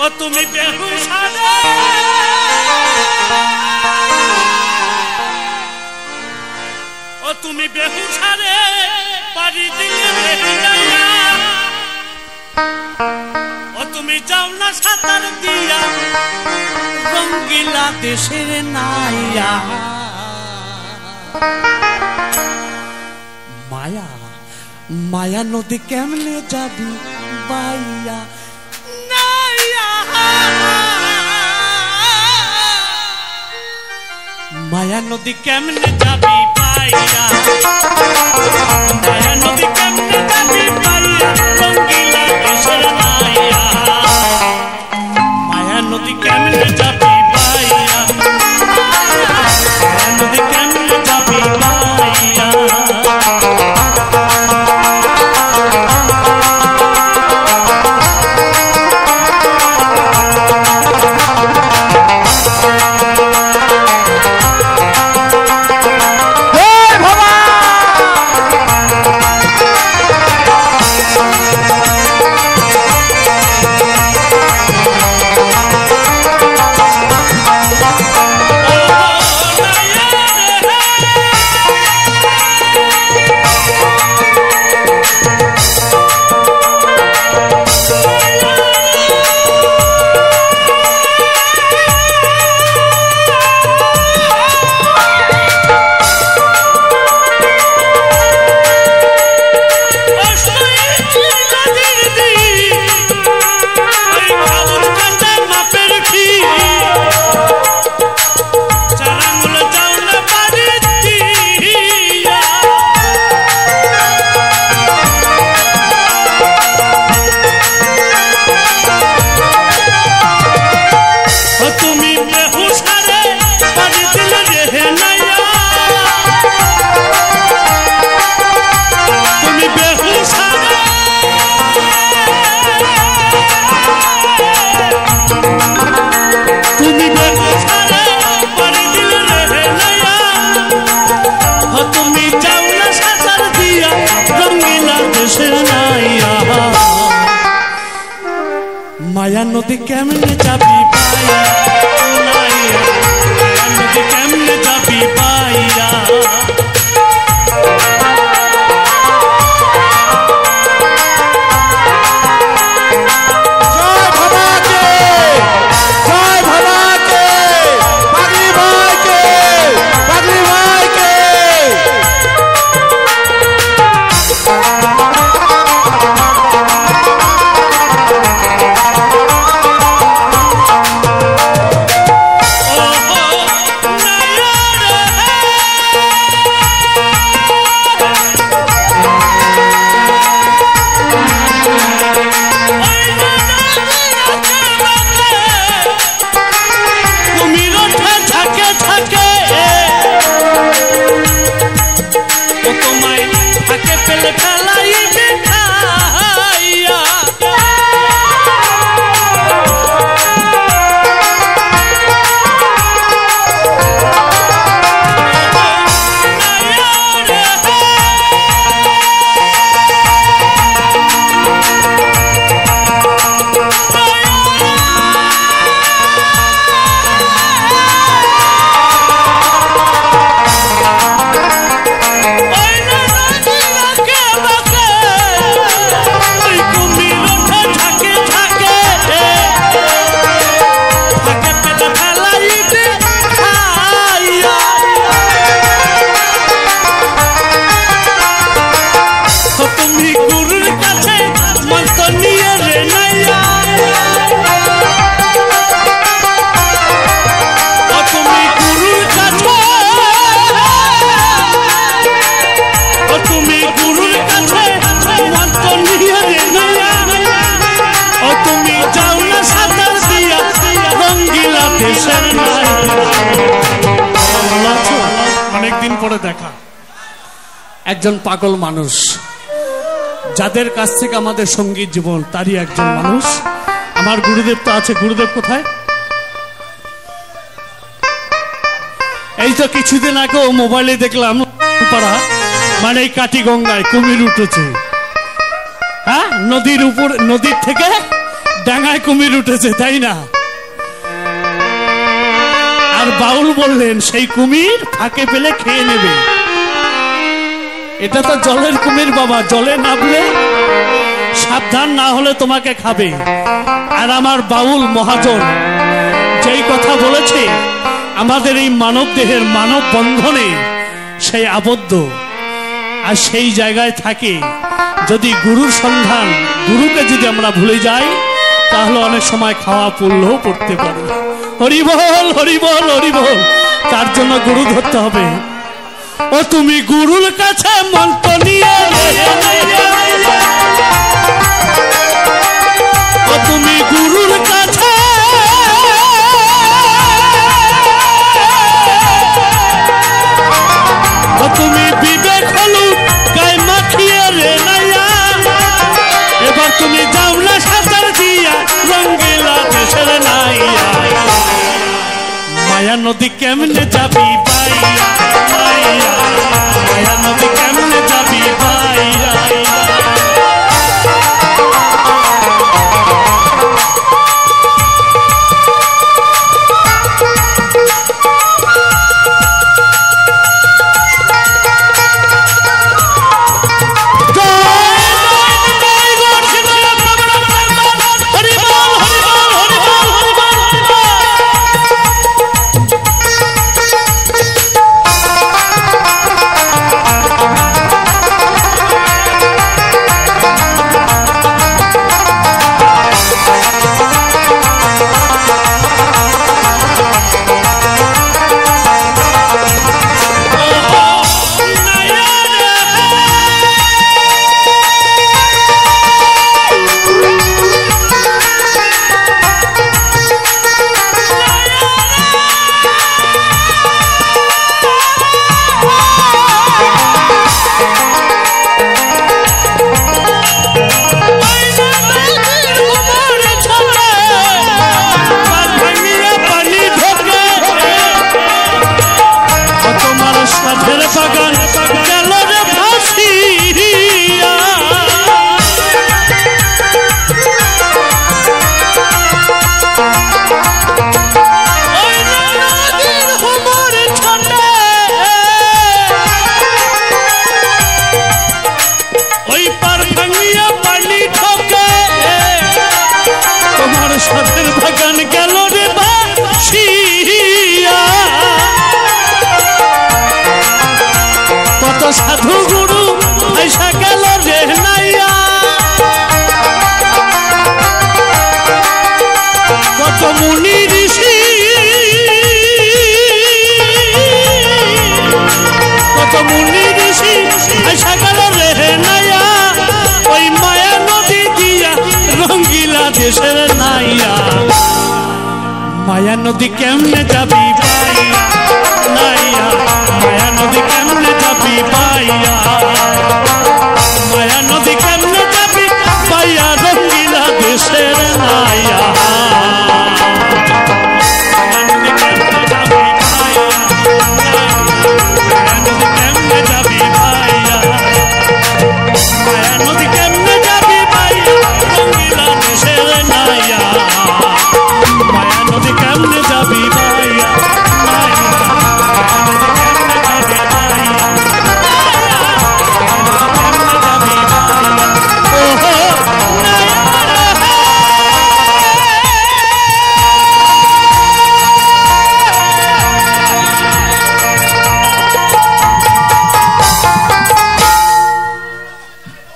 তুমি বেহুশারে ও তুমি বেহুশারে পারি দিলে ও তুমি যাও না সাঁতার দিয়া রঙ্গিলা দেশের নাইয়া মায়া মায়া নদী কেমনে যাবি বাইয়া माया नदी केमने जाबी पाइया माया नदी केमने जाबी पाइया रंगीला देशर नाइया माया नदी केमने जाबी पाइया माया नदी केमने जाबी पाइया माया नदी केमने जाबी पाइया माया नदी केमने जाबी पाइया পরে দেখা। একজন পাগল মানুষ, যাদের কাছ থেকে আমাদের সঙ্গীত জীবন, তারই একজন মানুষ। আমার গুরুদেব তো আছে। গুরুদেব কোথায়? এই তো কিছুদিন আগেও মোবাইলে দেখলাম পাড়া মানে এই কাটি গঙ্গায় কুমির উঠেছে। হ্যাঁ, নদীর উপর, নদীর থেকে ডাঙায় কুমির উঠেছে, তাই না? আর বাউল বললেন সেই কুমির ফাঁকে পেলে খেয়ে নেবে। এটা তো জলের কুমির বাবা, জলে নামলে সাবধান না হলে তোমাকে খাবে। আর আমার বাউল মহাজন যেই কথা বলেছে, আমাদের এই মানব দেহের মানব বন্ধনে সেই আবদ্ধ, আর সেই জায়গায় থাকে। যদি গুরুর সন্ধান, গুরুকে যদি আমরা ভুলে যাই, তাহলে অনেক সময় খাওয়া পড়লেও পড়তে পারে। হরিবল হরিবল হরিবল। তার জন্য গুরু ধরতে হবে। ও তুমি গুরুর কাছে মন্ত্র নিয়ে, ও তুমি গুরুর কাছে, ও তুমি বিবেক হলুদ গায়ে মাখিয়ে রে নাইয়া, এবার তুমি যাও না সাঁতার দিয়া রঙ্গিলা দেশের নাইয়া। মায়া নদী কেমনে যাবি বাইয়া, মায়া নদী কেমনে যাবি বাইয়া। সাধু গুরু আইসা গেল রে নাইয়া, কত মুনি ঋষি, কত মুনি ঋষি আইসা গেল রে নাইয়া, ওই মায়া নদী দিয়া রঙ্গিলা দেশের নাইয়া। মায়া নদী কেমনে যাবি